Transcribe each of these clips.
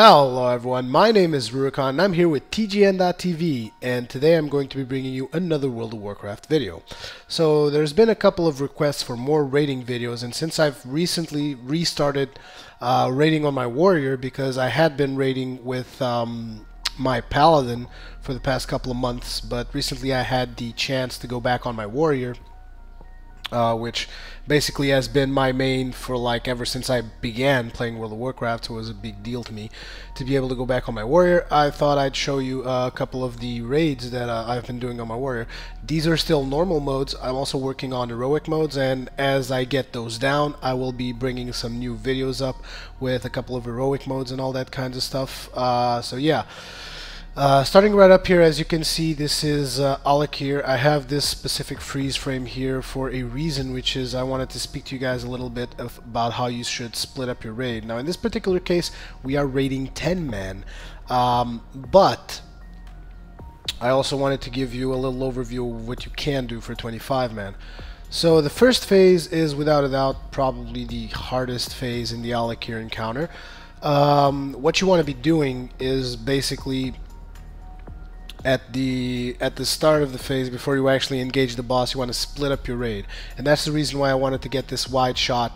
Hello everyone, my name is Rurikhan and I'm here with TGN.TV, and today I'm going to be bringing you another World of Warcraft video. So there's been a couple of requests for more raiding videos, and since I've recently restarted raiding on my warrior, because I had been raiding with my paladin for the past couple of months, but recently I had the chance to go back on my warrior, which basically has been my main for like ever since I began playing World of Warcraft, so it was a big deal to me to be able to go back on my warrior. I thought I'd show you a couple of the raids that I've been doing on my warrior. These are still normal modes. I'm also working on heroic modes, and as I get those down, I will be bringing some new videos up with a couple of heroic modes and all that kinds of stuff. So yeah. Starting right up here, as you can see, this is Akir. I have this specific freeze frame here for a reason, which is I wanted to speak to you guys a little bit about how you should split up your raid. Now, in this particular case, we are raiding 10 man, but I also wanted to give you a little overview of what you can do for 25 man. So the first phase is without a doubt probably the hardest phase in the Akir encounter. What you want to be doing is basically at the start of the phase, before you actually engage the boss, you want to split up your raid, and that's the reason why I wanted to get this wide shot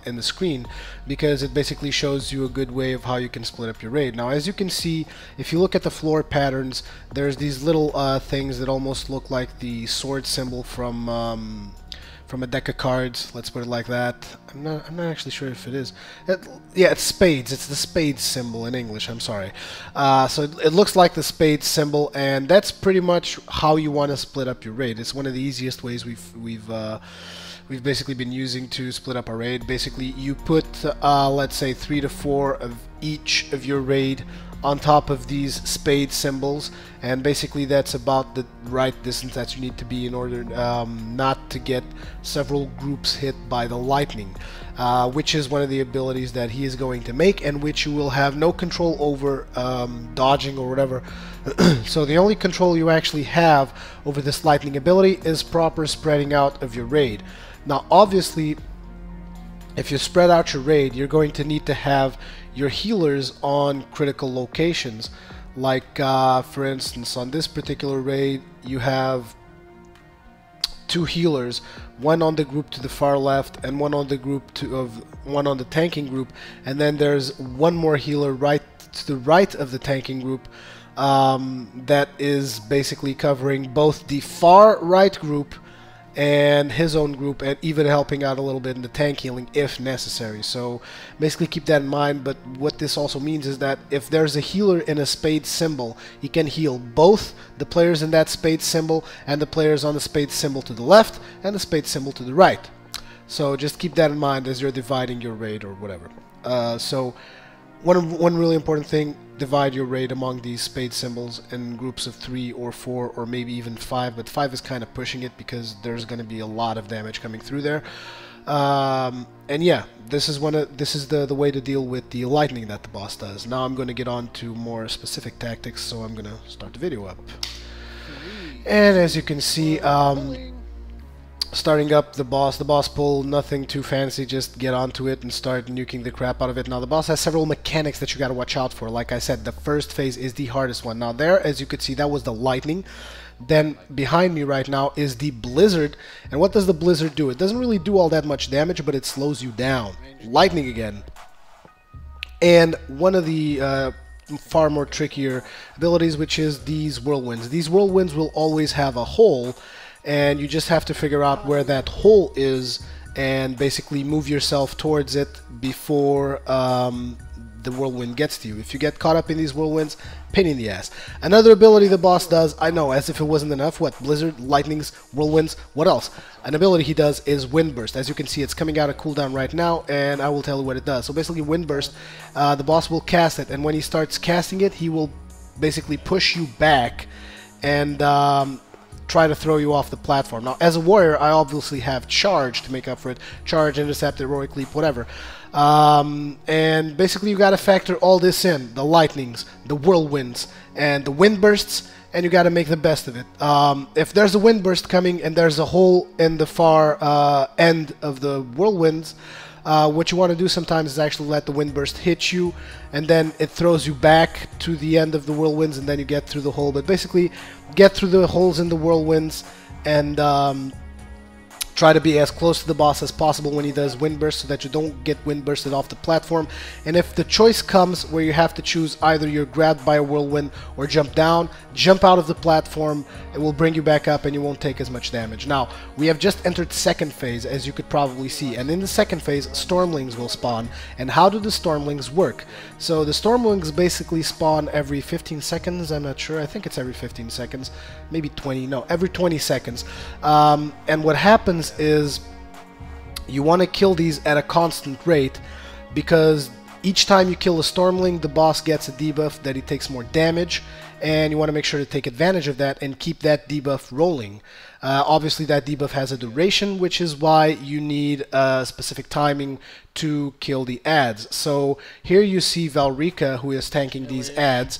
in the screen, because it basically shows you a good way of how you can split up your raid. Now, as you can see, if you look at the floor patterns, there's these little things that almost look like the sword symbol from a deck of cards. Let's put it like that. I'm not actually sure if it is. Yeah, it's spades. It's the spades symbol in English. I'm sorry. So it looks like the spades symbol, and that's pretty much how you want to split up your raid. It's one of the easiest ways we've basically been using to split up our raid. Basically, you put let's say 3 to 4 of each of your raid on top of these spade symbols, and basically that's about the right distance that you need to be in order not to get several groups hit by the lightning, which is one of the abilities that he is going to make, and which you will have no control over dodging or whatever. So the only control you actually have over this lightning ability is proper spreading out of your raid. Now, obviously, if you spread out your raid, you're going to need to have your healers on critical locations. Like, for instance, on this particular raid, you have 2 healers, one on the group to the far left and one on the one on the tanking group, and then there's one more healer right to the right of the tanking group, that is basically covering both the far right group and his own group, and even helping out a little bit in the tank healing if necessary. So basically keep that in mind. But what this also means is that if there's a healer in a spade symbol, he can heal both the players in that spade symbol and the players on the spade symbol to the left and the spade symbol to the right. So just keep that in mind as you're dividing your raid or whatever. So one really important thing: divide your raid among these spade symbols in groups of 3 or 4 or maybe even 5, but 5 is kind of pushing it because there's going to be a lot of damage coming through there. And yeah, this is the way to deal with the lightning that the boss does. Now I'm going to get on to more specific tactics, so I'm going to start the video up. And as you can see, starting up the boss pull, nothing too fancy, just get onto it and start nuking the crap out of it. Now, the boss has several mechanics that you gotta watch out for. Like I said, the first phase is the hardest one. Now there, as you could see, that was the lightning. Then behind me right now is the blizzard. And what does the blizzard do? It doesn't really do all that much damage, but it slows you down. Lightning again. And one of the far more trickier abilities, which is these whirlwinds. These whirlwinds will always have a hole, and you just have to figure out where that hole is and basically move yourself towards it before the whirlwind gets to you. If you get caught up in these whirlwinds, pain in the ass. Another ability the boss does, I know, as if it wasn't enough. What? Blizzard, lightnings, whirlwinds, what else? An ability he does is Wind Burst. As you can see, it's coming out of cooldown right now, and I will tell you what it does. So basically, Wind Burst, the boss will cast it, and when he starts casting it, he will basically push you back and try to throw you off the platform. Now, as a warrior, I obviously have charge to make up for it. Charge, intercept, heroic leap, whatever. And basically you gotta factor all this in: the lightnings, the whirlwinds, and the wind bursts, and you gotta make the best of it. If there's a wind burst coming and there's a hole in the far end of the whirlwinds, What you want to do sometimes is actually let the wind burst hit you, and then it throws you back to the end of the whirlwinds, and then you get through the hole. But basically, get through the holes in the whirlwinds and try to be as close to the boss as possible when he does wind burst, so that you don't get wind bursted off the platform. And if the choice comes where you have to choose either you're grabbed by a whirlwind or jump down, jump out of the platform. It will bring you back up and you won't take as much damage. Now, we have just entered second phase, as you could probably see, and in the second phase, Stormlings will spawn. And how do the Stormlings work? So the Stormlings basically spawn every 15 seconds, I'm not sure, I think it's every 15 seconds, maybe 20, no, every 20 seconds. And what happens is you want to kill these at a constant rate, because each time you kill a Stormling, the boss gets a debuff that he takes more damage, and you want to make sure to take advantage of that and keep that debuff rolling. Obviously that debuff has a duration, which is why you need a specific timing to kill the adds. So here you see Rurikhan, who is tanking these adds.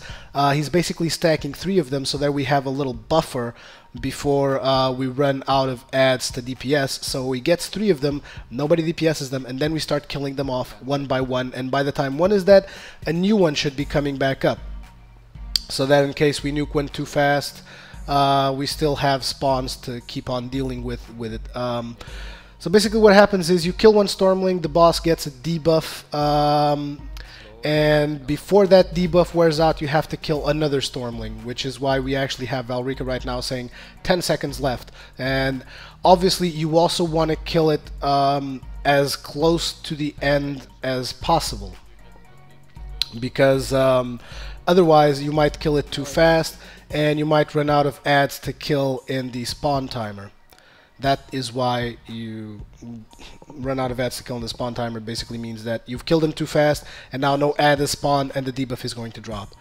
He's basically stacking 3 of them so that we have a little buffer before we run out of adds to DPS. So he gets 3 of them, nobody DPSs them, and then we start killing them off one by one, and by the time one is dead, a new one should be coming back up, so that in case we nuke one too fast, we still have spawns to keep on dealing with it. So basically what happens is you kill one Stormling, the boss gets a debuff, and before that debuff wears out, you have to kill another Stormling, which is why we actually have Rurikhan right now saying 10 seconds left. And obviously you also want to kill it as close to the end as possible, because otherwise you might kill it too fast and you might run out of adds to kill in the spawn timer. That is why you run out of adds to kill in the spawn timer. Basically means that you've killed him too fast and now no add is spawned and the debuff is going to drop.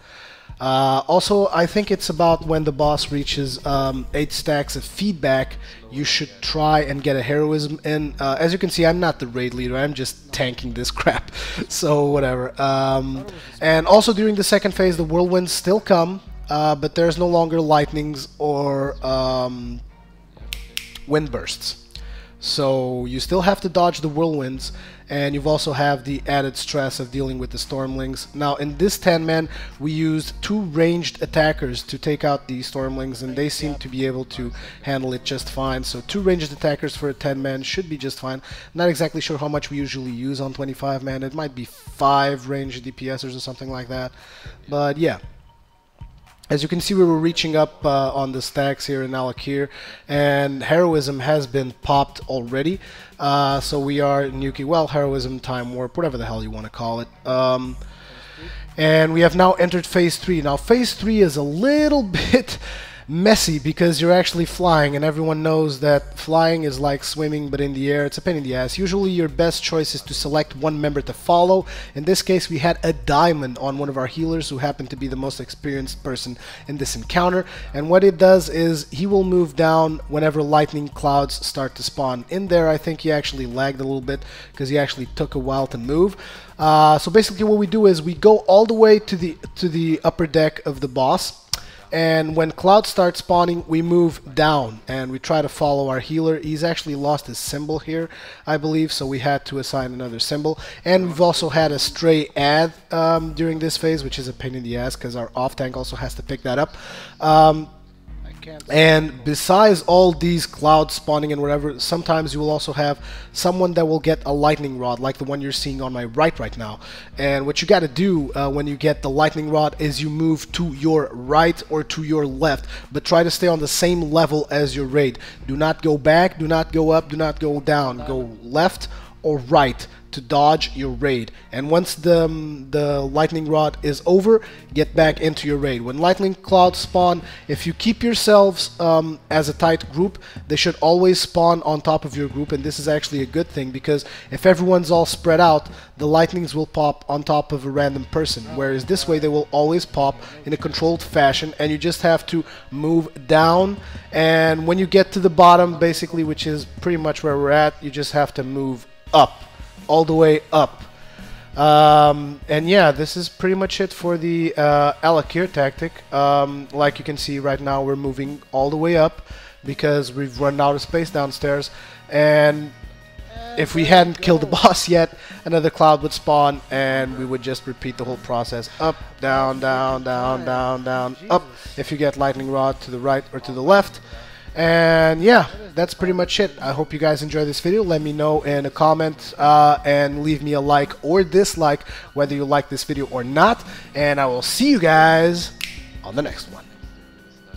Also, I think it's about when the boss reaches 8 stacks of feedback, you should try and get a heroism in. As you can see, I'm not the raid leader, I'm just tanking this crap, so whatever. And also during the second phase, the whirlwinds still come, but there's no longer lightnings or wind bursts. So you still have to dodge the whirlwinds, and you've also have the added stress of dealing with the Stormlings. Now in this 10-man we used 2 ranged attackers to take out the Stormlings, and they seem to be able to handle it just fine. So 2 ranged attackers for a 10-man should be just fine. Not exactly sure how much we usually use on 25-man. It might be 5 ranged DPSers or something like that, but yeah. As you can see, we were reaching up on the stacks here in Akir, and heroism has been popped already. So we are nuking, well, heroism, time warp, whatever the hell you want to call it. And we have now entered phase 3. Now phase 3 is a little bit messy because you're actually flying, and everyone knows that flying is like swimming but in the air. It's a pain in the ass. Usually your best choice is to select one member to follow. In this case we had a diamond on one of our healers, who happened to be the most experienced person in this encounter, and what it does is he will move down whenever lightning clouds start to spawn. In there I think he actually lagged a little bit because he actually took a while to move. So basically what we do is we go all the way to the upper deck of the boss, and when clouds start spawning we move down and we try to follow our healer. He's actually lost his symbol here, I believe, so we had to assign another symbol. And we've also had a stray add during this phase, which is a pain in the ass because our off tank also has to pick that up. And besides all these clouds spawning and whatever, sometimes you will also have someone that will get a lightning rod, like the one you're seeing on my right now. And what you got to do when you get the lightning rod is you move to your right or to your left, but try to stay on the same level as your raid. Do not go back, do not go up, do not go down. Go left or right to dodge your raid. And once the lightning rod is over, get back into your raid. When lightning clouds spawn, if you keep yourselves as a tight group, they should always spawn on top of your group, and this is actually a good thing because if everyone's all spread out, the lightnings will pop on top of a random person, whereas this way they will always pop in a controlled fashion, and you just have to move down, and when you get to the bottom basically, which is pretty much where we're at, you just have to move up, all the way up. And yeah, this is pretty much it for the Akir tactic. Like you can see right now, we're moving all the way up because we've run out of space downstairs, and if we hadn't killed the boss yet, another cloud would spawn, and we would just repeat the whole process. Up, down, down, down, down, down, up, if you get lightning rod to the right or to the left. And yeah, that's pretty much it. I hope you guys enjoyed this video. Let me know in a comment and leave me a like or dislike whether you like this video or not. And I will see you guys on the next one.